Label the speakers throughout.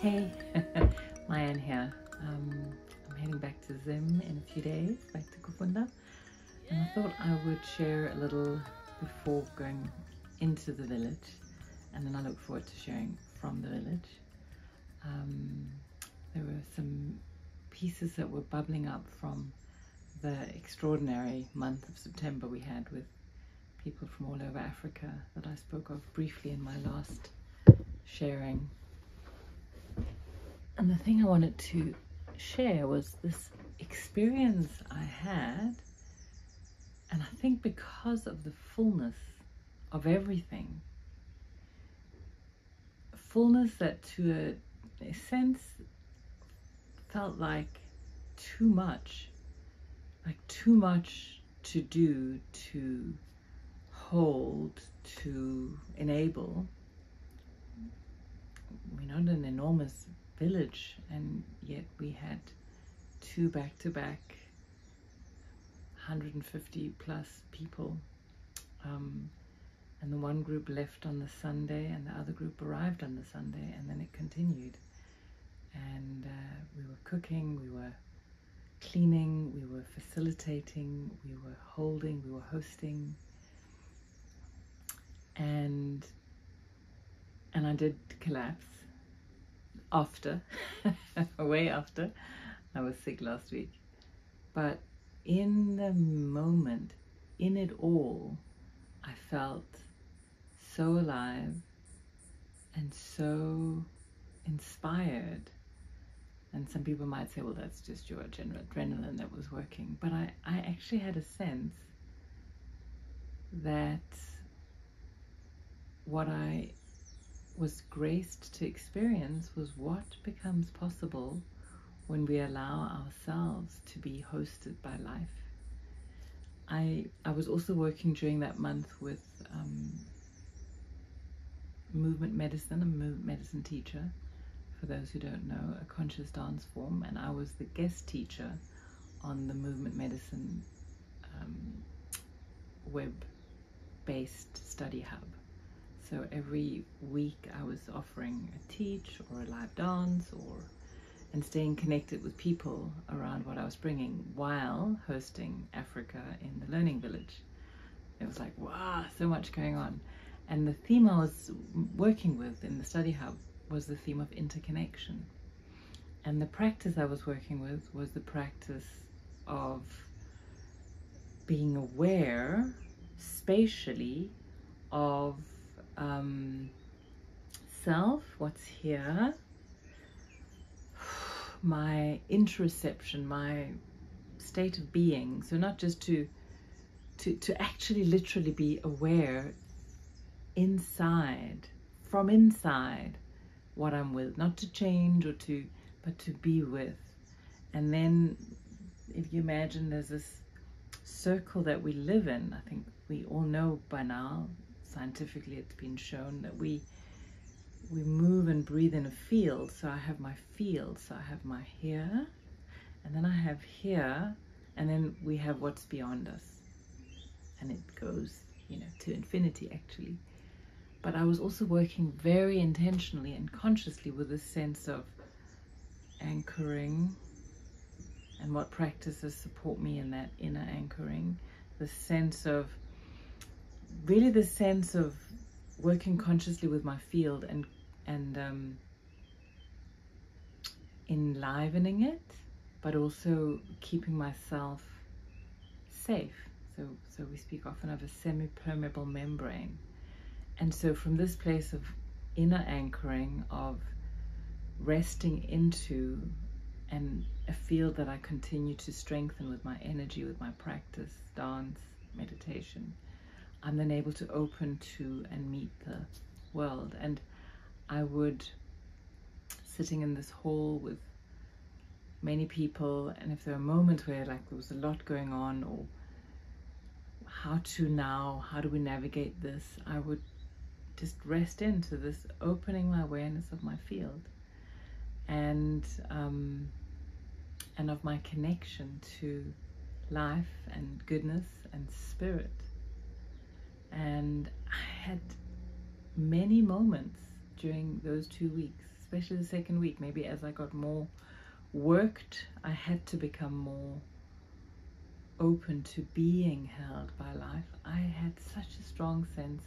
Speaker 1: Hey, Mayan here. I'm heading back to Zim in a few days, back to Kufunda, and I thought I would share a little before going into the village, and then I look forward to sharing from the village. There were some pieces that were bubbling up from the extraordinary month of September we had with people from all over Africa that I spoke of briefly in my last sharing. And the thing I wanted to share was this experience I had, and I think because of the fullness of everything, fullness that to a sense felt like too much to do, to hold, to enable. We're not an enormous village, and yet we had two back-to-back 150 plus people, and the one group left on the Sunday and the other group arrived on the Sunday, and then it continued, and we were cooking, we were cleaning, we were facilitating, we were holding, we were hosting, and I did collapse after, way after. I was sick last week. But in the moment, in it all, I felt so alive and so inspired. And some people might say, well, that's just your general adrenaline that was working. But I actually had a sense that what I was graced to experience was what becomes possible when we allow ourselves to be hosted by life. I was also working during that month with movement medicine. I'm a movement medicine teacher, for those who don't know, a conscious dance form, and I was the guest teacher on the movement medicine web-based study hub. So every week I was offering a teach or a live dance and staying connected with people around what I was bringing while hosting Africa in the learning village. It was like, wow, so much going on. And the theme I was working with in the study hub was the theme of interconnection. And the practice I was working with was the practice of being aware spatially of self, what's here, my interoception, my state of being. So not just to actually literally be aware inside, from inside, what I'm with, not to change but to be with. And then if you imagine there's this circle that we live in, I think we all know by now, scientifically it's been shown that we move and breathe in a field. So I have my field, so I have my here, and then I have here, and then we have what's beyond us, and it goes, to infinity actually. But I was also working very intentionally and consciously with this sense of anchoring, and what practices support me in that inner anchoring, the sense of working consciously with my field and enlivening it, but also keeping myself safe. So we speak often of a semi-permeable membrane. And so from this place of inner anchoring, of resting into and a field that I continue to strengthen with my energy, with my practice, dance, meditation, I'm then able to open to and meet the world. And I would, sitting in this hall with many people, and if there are moments where like there was a lot going on, or how do we navigate this, I would just rest into this, opening my awareness of my field and of my connection to life and goodness and spirit. And I had many moments during those 2 weeks especially the second week. Maybe as I got more worked, I had to become more open to being held by life. I had such a strong sense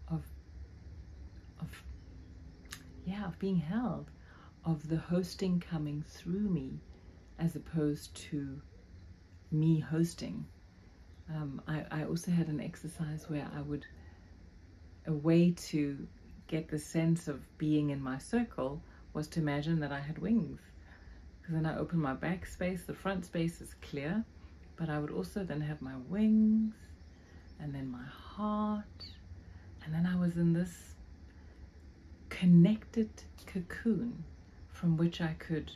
Speaker 1: of being held, of the hosting coming through me as opposed to me hosting. I also had an exercise where a way to get the sense of being in my circle was to imagine that I had wings. Because then I open my back space, the front space is clear, but I would also then have my wings, and then my heart, and then I was in this connected cocoon from which I could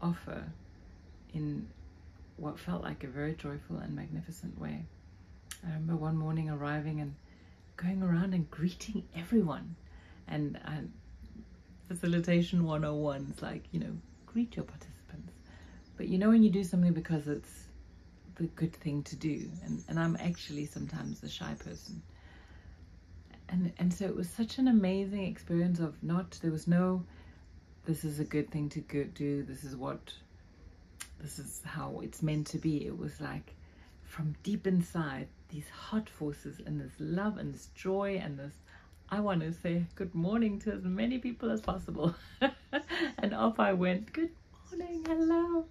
Speaker 1: offer in what felt like a very joyful and magnificent way. I remember one morning arriving and going around and greeting everyone, and facilitation 101 is like, greet your participants. But when you do something because it's the good thing to do, and I'm actually sometimes the shy person, and so it was such an amazing experience of there was no, this is a good thing to do, this is how it's meant to be. It was like from deep inside, these hot forces and this love and this joy and this, I want to say good morning to as many people as possible. And off I went, good morning, hello.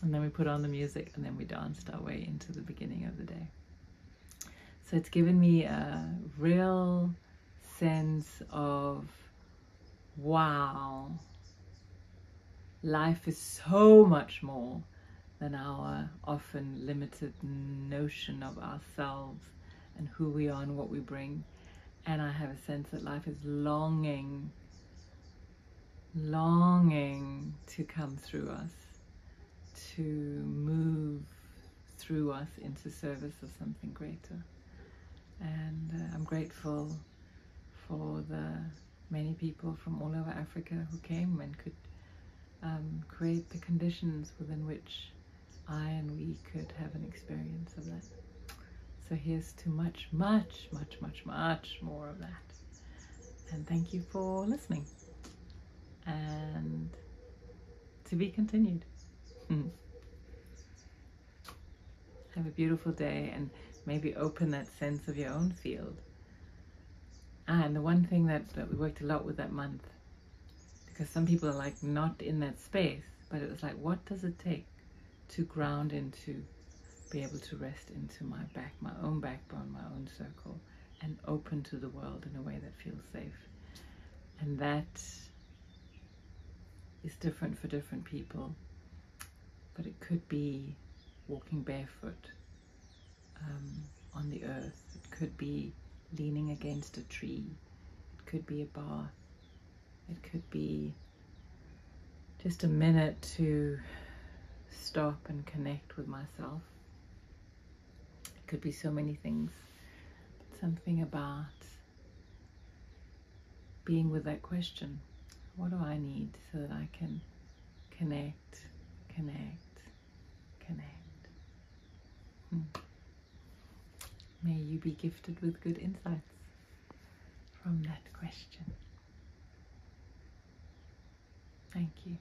Speaker 1: And then we put on the music and then we danced our way into the beginning of the day. So it's given me a real sense of, wow, life is so much more than our often limited notion of ourselves and who we are and what we bring. And I have a sense that life is longing to come through us, to move through us into service of something greater. And I'm grateful for the many people from all over Africa who came and could create the conditions within which I and we could have an experience of that. So here's to much, much, much, much, much more of that. And thank you for listening. And to be continued. Have a beautiful day, and maybe open that sense of your own field. And the one thing that we worked a lot with that month, because some people are like not in that space, but it was like, what does it take to ground into, be able to rest into my own backbone, my own circle, and open to the world in a way that feels safe. And that is different for different people, but it could be walking barefoot on the earth. It could be leaning against a tree. It could be a bath. It could be just a minute to stop and connect with myself. It could be so many things. Something about being with that question. What do I need so that I can connect? May you be gifted with good insights from that question. Thank you.